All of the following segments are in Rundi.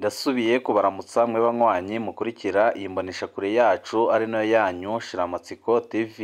Ndasubiye kubaramutsa mwe banywanyi mukurikira iyi mboneshakure yacu ari nayo yanyu Shiramatsiko TV.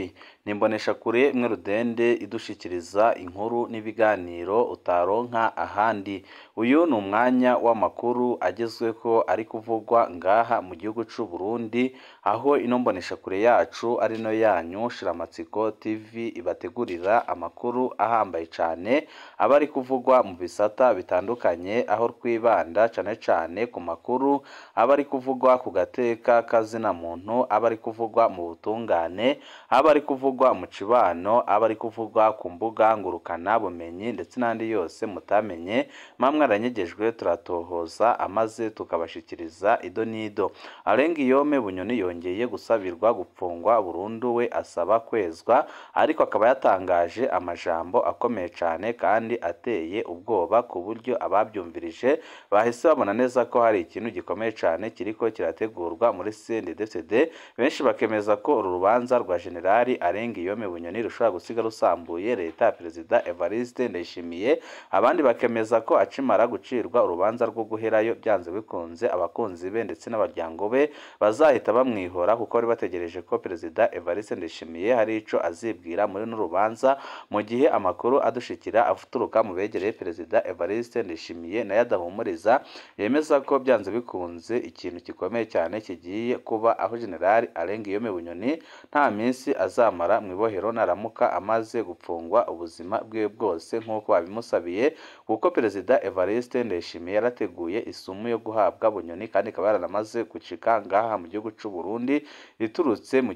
Ni imboneshakure imwe rudende idushikiriza inkuru n'ibiganiro utaronka ahandi. Uyu ni umwanya w'amakuru agezweho ari kuvugwa ngaha mu gihugu c'u Burundi, aho ino mboneshakure yacu ari nayo yanyu Shiramatsiko TV ibategurira amakuru ahambaye cane aba ari kuvugwa mu bisata bitandukanye, aho twibanda cane ku makuru aba ari kuvugwa ku gateka kazina muntu, aba ari kuvugwa mu butungane, aba ari kuvugwa mu cibano, aba ari kuvugwa ku mbuga ngurukana bumenyi ndetse n'andi yose mutamenye. Mamwe aranyegejwe turatohoza amaze tukabashikiriza ido nido. Arengiyome Bunyoni yongeye gusabirwa gupfungwa burundu, we asaba kwezwa, ariko akaba yatangaje amajambo akomeye cane kandi ateye ubwoba ku buryo ababyumvirije bahise babona neza ko hari ikintu gikomeye cane kiriko kirategurwa muri CNDD-FDD. Benshi bakemeza ko uru rubanza rwa Generali Arengiyome Bunyoni rushobora gusiga rusambuye leta ya Perezida Evariste Ndayishimiye. Abandi bakemeza ko acimara gucirwa urubanza rwo guherayo byanze bikunze abakunzi be ndetse n'abaryango be bazahita bamwihora, kuko bari bategereje ko Perezida Evariste Ndayishimiye hari ico azibwira muri n'urubanza, mu gihe amakuru adushikira afuturuka mu begereye Perezida Evariste Ndayishimiye nayo adahumuriza, yemeza ko byanze bikunze ikintu gikomeye cyane kigiye kuba, aho Generali Arengiyome Bunyoni nta minsi azamara mu ibohero naramuka amaze gupfungwa ubuzima bwe bwose nk'uko babimusabiye, kuko Perezida Evariste Ndayishimiye yarateguye isumu yo guhabwa Bunyoni kandi ikaba yaranamaze gucika ngaha mu gihugu c'u Burundi riturutse mu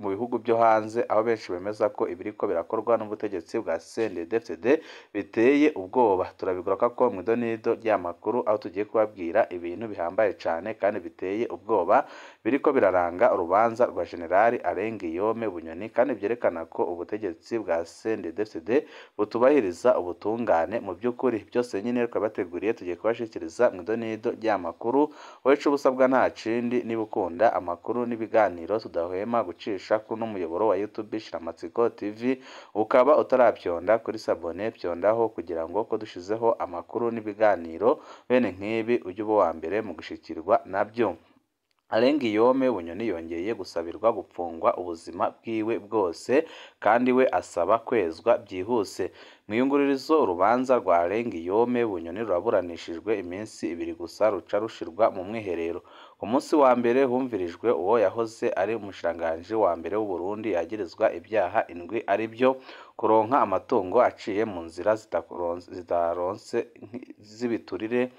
bihugu byo hanze, aho benshi bemeza ko ibiriko birakorwa n'ubutegetsi bwa CNDD-FDD biteye ubwoba. Turabigaruka ko mu idonido ry'amakuru, aho tugiye kubabwira ibintu bihambaye cane kandi biteye ubwoba biriko biraranga urubanza rwa Generali Arengiyome Bunyoni, kandi byerekana ko ubutegetsi bwa CNDD-FDD butubahiriza ubutungane. Mu by'ukuri byose nyine twabateguriye tugiye kubashikiriza mu idonido ry'amakuru. Wowe ico busabwa nta kindi, niba ukunda amakuru n'ibiganiro tudahwema gucisha kuri no muyoboro wa YouTube Shiramatsiko TV, ukaba utarabyonda kuri sabone byondaho kugira ngo ko dushizeho amakuru n'ibiganiro bene nk'ibi ujye uba wa mbere mu gushikirwa nabyo. Arengiyome Bunyoni yongeye gusabirwa gupfungwa ubuzima bwiwe bwose, kandi we asaba kwezwa byihuse. Mwiyungururizo urubanza rwa Arengiyome Bunyoni ruraburanishijwe iminsi 2 gusa, ruca rushirwa mu mwiherero. Ku munsi wa mbere humvirijwe uwo yahoze ari umushiranganje wa mbere w'u Burundi yagirizwa ibyaha 7, ari byo kuronka amatungo aciye mu nzira zitaronse z'ibiturire,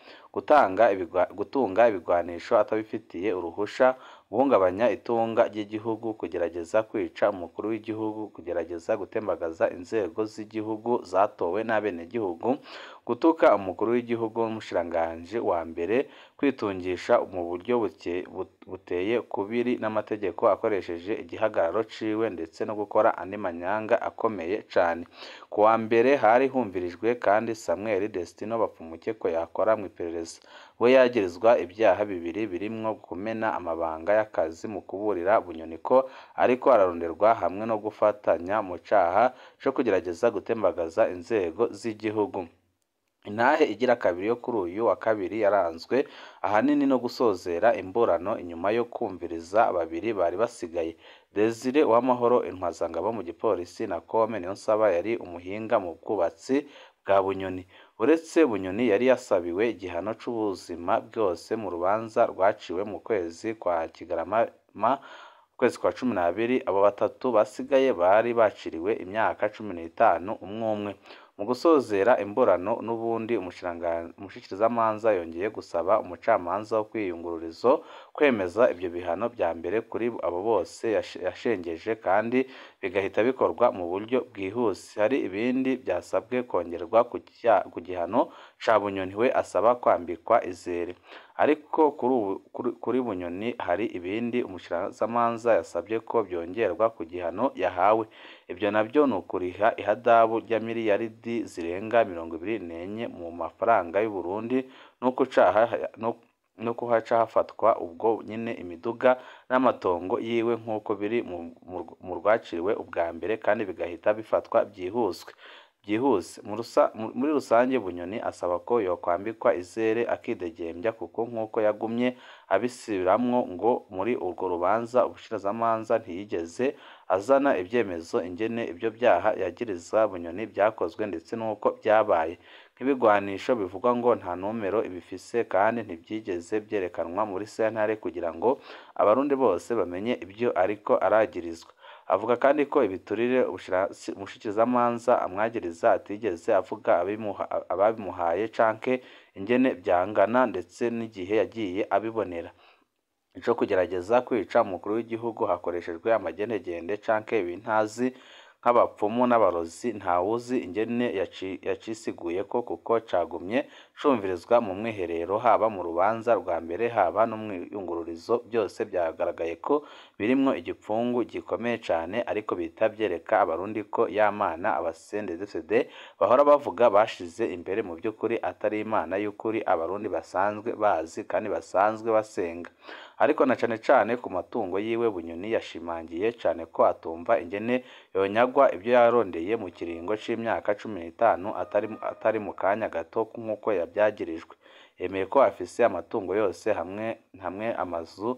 gutunga ibigwanisho atabifitiye uruhusha, guhungabanya itunga ry'igihugu, kugerageza kwica umukuru w'igihugu, kugerageza gutembagaza inzego z'igihugu zatowe n'abenegihugu, gutuka umukuru w'igihugu n'umushiranganje wa mbere, kwitungisha mu buryo buteye kubiri n'amategeko akoresheje igihagararo ciwe, ndetse no gukora andi manyanga akomeye cane. Ku wa mbere hari humvirijwe kandi Samuel Destino Bapfumuke ko yakora mu iperereza. We yagirizwa ibyaha 2 birimwo kumena amabanga y'akazi mu kuburira Bunyoni ko ariko araronderwa, hamwe no gufatanya mu caha co kugerageza gutembagaza inzego z'igihugu. Intahe igira kabiri yo kuri uyu wa kabiri yaranzwe ahanini no gusozera imburano inyuma yo kumviriza babiri bari basigaye. Desire Uwamahoro intwazangabo mu gipolisi na Kome Niyonsaba yari umuhinga mu bwubatsi bwa Bunyoni. Uretse Bunyoni yari yasabiwe igihano c'ubuzima bwose mu rubanza rwaciwe mu kwezi kwa Kigarama kwezi kwa 12. Abo batatu basigaye bari baciriwe imyaka 15 umwe. Mu gusozera imburano n'ubundi umushikirizamanza yongeye gusaba umucamanza wo kwiyungururizo kwemeza ibyo bihano bya mbere kuri abo bose yashengeje, kandi bigahita bikorwa mu buryo bwihuse. Hari ibindi byasabwe kongerwa ku gihano ca Bunyoni, we asaba kwambikwa izere. Ariko kuri Bunyoni hari ibindi umushikirizamanza yasabye ko byongerwa ku gihano yahawe. Ibyo nabyo ni ukuriha ihadabu rya miliyaridi zirenga 24 mu mafaranga y'u Burundi, no kuhaca hafatwa ubwo nyine imiduga n'amatongo yiwe nk'uko biri mu rwaciriwe ubwa mbere, kandi bigahita bifatwa byihuswe. byihuse. Muri rusange Bunyoni asaba ko yokwambikwa izere akidegembya kuko nk'uko yagumye abisubiramwo ngo muri urwo rubanza ubushirazamanza ntiyigeze azana ibyemezo ingene ibyo byaha yagiriza Bunyoni byakozwe ndetse n'uko byabaye. Nk'ibigwanisho bivugwa ngo nta numero ibifise kandi ntibyigeze byerekanwa muri sentare kugira ngo abarundi bose bamenye ibyo ariko aragirizwa. Avuga kandi ko ibiturire umushikirizamanza amwagiriza atigeze avuga ababimuhaye canke ingene byangana ndetse n'igihe yagiye abibonera. Ico kugerageza kwica umukuru w'igihugu hakoreshejwe amagenegende canke ibintazi nk'abapfumu n'abarozi ntawuzi ingene yacisiguye ko kuko cagumye cumvirizwa mu mwiherero haba mu rubanza rwa mbere haba no mwiyungururizo byose byagaragaye ko birimwo igipfungu gikomeye cane ariko bita byereka abarundi ko yamana abasendezefede bahora bavuga bashize imbere mu by'ukuri atari imana y'ukuri abarundi basanzwe bazi kandi basanzwe basenga. Ariko na cane cane ku matungo yiwe Bunyoni yashimangiye cane ko atumva ingene yonyagwa ibyo yarondeye mu kiringo c'imyaka 15 atari mu kanya gato nk'uko yabyagirijwe. Yemeye ko afise amatungo yose hamwe amazu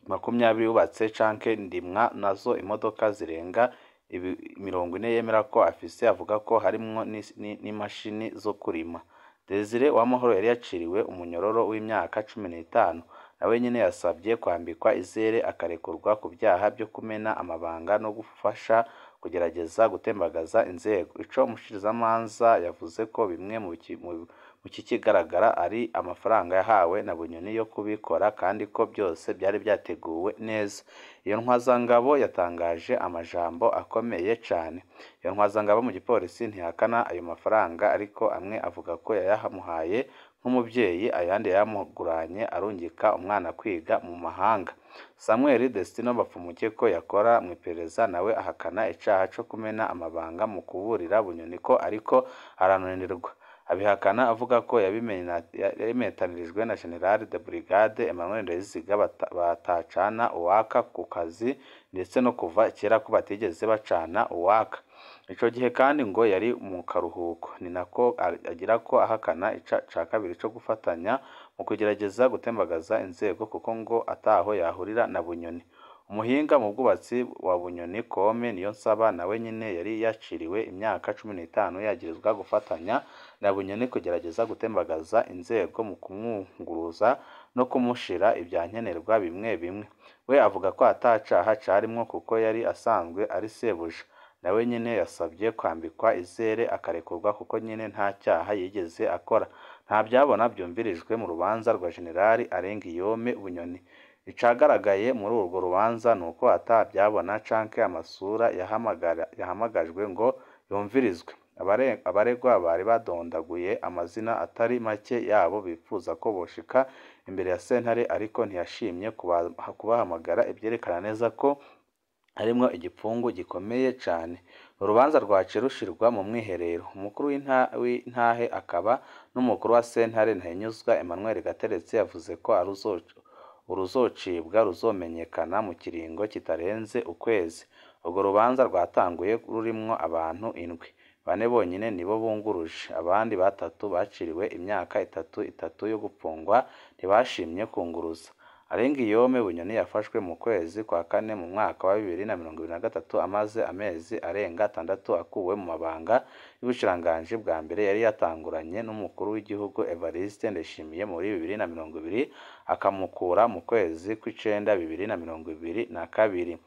20 yubatse canke ndimwa nazo imodoka zirenga 40 yemera ko afise, avuga ko harimwo n'imashini zo kurima. Desire Uwamahoro yari yaciriwe umunyororo w'imyaka 15 nawe nyine yasabye kwambikwa izere akarekurwa ku byaha byo kumena amabanga no gufasha kugerageza gutembagaza inzego. Ico umushikirizamanza yavuze ko bimwe mu kikigaragara ari amafaranga yahawe na Bunyoni yo kubikora kandi ko byose byari byateguwe neza. Iyo ntwazangabo yatangaje amajambo akomeye cyane. Iyo ntwazangabo mu gipolisi ntihakana ayo mafaranga ariko amwe avuga ko yayamuhaye nk'umubyeyi ayandi yamuguranye arungika umwana kwiga mu mahanga. Samuel Destino Bapfumuke ko yakora mu iperereza nawe ahakana icaha cyo kumena amabanga mu kuburira Bunyoni ko ariko arananirwa. Abihakana avuga ko yabimetanirijwe na General de Brigade Emmanuel Ndayiziga batacana uwaka ku kazi ndetse no kuva kera ko batigeze bacana uwaka. Ico gihe kandi ngo yari mu karuhuko, ni nako agira ko ahakana ica kabiri cyo gufatanya mu kugerageza gutembagaza inzego kuko ngo ataho yahurira na Bunyoni. Umuhinga mu bwubatsi wa Bunyoni Kome Niyonsaba nawe nyine yari yaciriwe imyaka 15 yagirizwa gufatanya na Bunyoni kugerageza gutembagaza inzego mu kumwunguruza no kumushira ibyankenerwa bimwe bimwe. We avuga ko atacaha carimwo kuko yari asanzwe ari sebuja. Nawe nyine yasabye kwambikwa izere akarekurwa kuko nyine nta cyaha yigeze akora. Nta byabona byumvirijwe mu rubanza rwa General Arengiyome Bunyoni. Icagaragaye muri urwo rubanza nuko atabyabona canke amasura yahamagajwe ngo yumvirizwe. Abaregwa bari badondaguye amazina atari make yabo bifuza ko boshika imbere ya sentare ariko ntiyashimye kubahamagara ibyerekana neza ko harimwo igipfungu gikomeye cyane. Urubanza rwaciye rushirwa mu mwiherero. Umukuru w'intahe akaba n'umukuru wa sentare Ntahinyuzwa Emmanuel Gateretse yavuze ko uruzocibwa ruzomenyekana mu kiringo kitarenze ukwezi. Urwo rubanza rwatanguye rurimwo abantu 7. 4 bonyine nibo bunguruje, abandi 3 baciriwe imyaka 3 yo gupfungwa ntibashimye kunguruza. Arengiyome Bunyoni yafashwe mu kwezi kwa kane mu mwaka wa 2023 amaze amezi arenga 6 akuwe mu mabanga y'ubushiranganje bwa mbere yari yatanguranye n'umukuru w'igihugu Evariste Ndayishimiye muri 2020 akamukura mu kwezi kw'icenda 2022.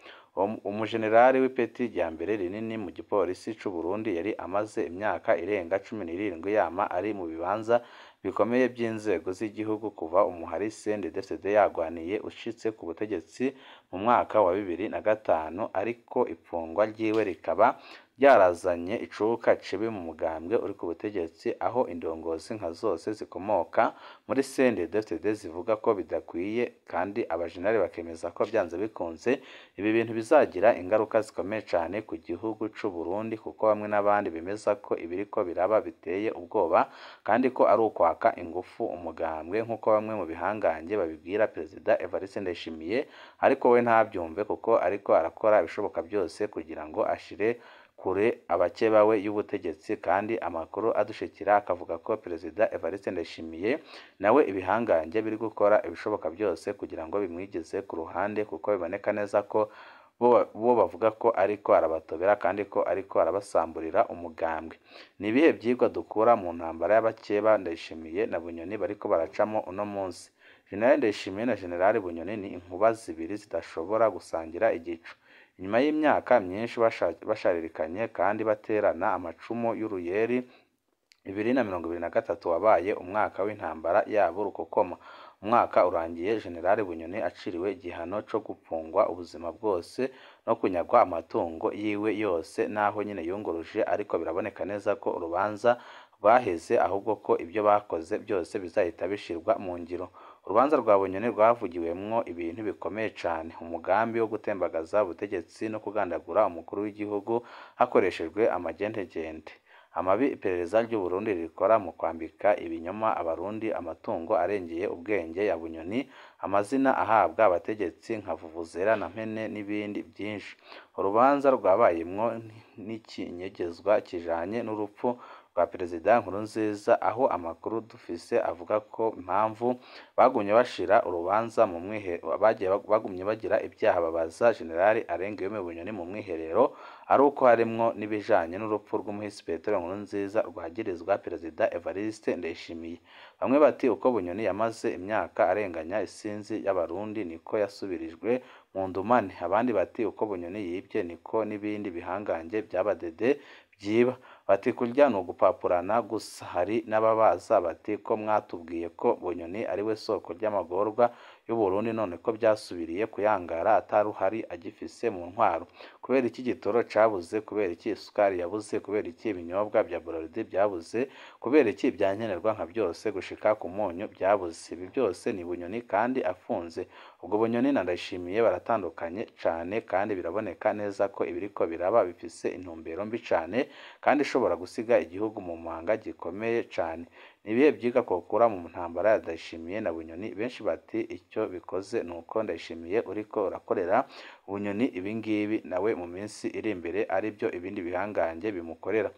Umujenerali w'ipeti rya mbere rinini mu gipolisi c'u Burundi yari amaze imyaka irenga 17 yama ari mu bibanza bikomeye by'inzego z'igihugu kuva umuhari CNDD-FDD yagwaniye ushitse ku butegetsi mu mwaka wa 2005 ariko ipfungwa ryiwe rikaba ryarazanye icuka cibi mu mugambwe uri ku butegetsi aho indongozi nka zose zikomoka muri CNDD-FDD zivuga ko bidakwiye kandi abajenerali bakemeza ko byanze bikunze ibi bintu bizagira ingaruka zikomeye cyane ku gihugu c'u Burundi kuko bamwe n'abandi bemeza ko ibiriko biraba biteye ubwoba kandi ko ari ukwaka ingufu umugambwe nk'uko bamwe mu bihangange babibwira Perezida Evariste Ndayishimiye ariko we nawe ntabyumve kuko ariko arakora ibishoboka byose kugira ngo ashire kure abakeba we y'ubutegetsi kandi amakuru adushikira akavuga ko Perezida Evariste Ndayishimiye nawe ibihangange biri gukora ibishoboka byose kugira ngo bimwigeze ku ruhande kuko biboneka neza ko bo bavuga ko ariko arabatobera kandi ko ariko arabasamburira umugambwe. Ni ibihe byigwa dukura mu ntambara y'abakeba Ndayishimiye na Bunyoni bariko baracamo uno munsi? General Ndayishimiye na General Bunyoni ni inkuba zibiri zidashobora gusangira igico. Nyuma y'imyaka myinshi basharirikanye kandi baterana amacumu y'uruyeri, 2023 wabaye umwaka w'intambara yabo rukokoma. Umwaka urangiye General Bunyoni aciriwe igihano cyo gupfungwa ubuzima bwose no kunyagwa amatungo yiwe yose naho nyine yunguruje, ariko biraboneka neza ko urubanza rwaheze ahubwo ko ibyo bakoze byose bizahita bishirwa mu ngiro. Urubanza rwa Bunyoni rwavugiwemwo ibintu bikomeye cyane, umugambi wo gutembagaza ubutegetsi no kugandagura umukuru w'igihugu hakoreshejwe amagendegende, amabi iperereza ry'u Burundi rikora mu kwambika ibinyoma abarundi amatungo arengeye ubwenge ya Bunyoni, amazina ahabwa abategetsi nka Vuvuzera na Mpene n'ibindi byinshi. Urubanza rwabayemwo n'ikinyegezwa kijanye n'urupfu rwa Perezida Nkurunziza, aho amakuru dufise avuga ko impamvu bagumye bashira urubanza mu bagumye bagira ibyaha babaza General Arengeyome Bunyoni mu mwiherero ari uko harimwo n'ibijanye n'urupfu rw'umuhisi Petero Nkurunziza rwagirizwa Perezida Evariste Ndayishimiye. Bamwe bati uko Bunyoni yamaze imyaka arenganya isinzi y'abarundi niko yasubirijwe mu ndumane, abandi bati uko Bunyoni yibye niko n'ibindi bihangange by'abadede byiba, bati kurya ni ugupapurana gusa. Hari n'ababaza bati ko mwatubwiye ko Bunyoni ari we soko ry'amagorwa y'u Burundi none ko byasubiriye kuyangara ataruhari agifise mu ntwaro, kubera iki gitoro cabuze, kubera iki isukari yabuze, kubera iki ibinyobwa bya Bralirwa byabuze, kubera iki byankenerwa nka byose gushika ku munyu byabuze. Ibi byose ni Bunyoni kandi afunze. Ubwo Bunyoni na Ndayishimiye baratandukanye cyane kandi biraboneka neza ko ibiriko biraba bifise intumbero mbi cyane kandi ishobora gusiga igihugu mu manga gikomeye cyane. Nibihe byiga kokura mu ntambara ya Ndayishimiye na Bunyoni? Benshi bati icyo bikoze nuko Ndayishimiye uriko urakorera Bunyoni ibingibi nawe mu minsi iri imbere ari byo ibindi bihangange bimukorera.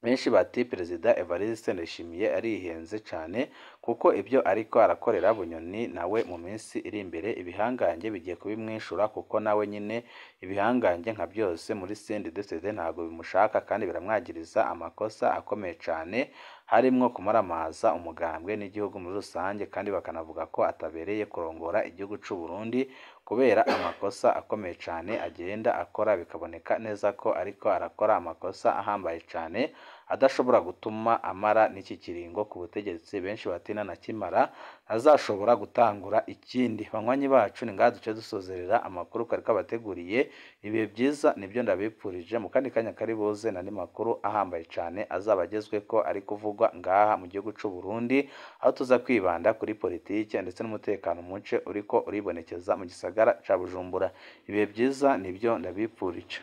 Benshi bati Perezida Evariste Ndayishimiye arihenze cyane kuko ibyo ariko arakorera Bunyoni nawe mu minsi iri imbere ibihangange bigiye kubimwishura, kuko nawe nyine ibihangange nka byose muri CNDD-FDD ntabwo bimushaka kandi biramwagiriza amakosa akomeye cyane, harimwo kumaramaza umugambwe n'igihugu muri rusange, kandi bakanavuga ko atabereye kurongora igihugu cy'u Burundi kubera amakosa akomeye cyane agenda akora, bikaboneka neza ko ariko arakora amakosa ahambaye cyane adashobora gutuma amara n'iki kiringo ku butegetsi. Benshi batina na kimara azashobora gutangura ikindi. Banywanyi bacu ni ngaha duce dusozerera amakuru kari kabateguriye. Ibihe byiza nibyo ndabipfurije, mu kandi kanya kari buze nandi makuru ahambaye cyane azabagezwe ko ari kuvugwa ngaha mu gihugu cy'u Burundi, aho tuza kwibanda kuri politike ndetse n'umutekano muce uriko uribonekeza mu gisagara ca Bujumbura. Ibihe byiza nibyo ndabipfurije.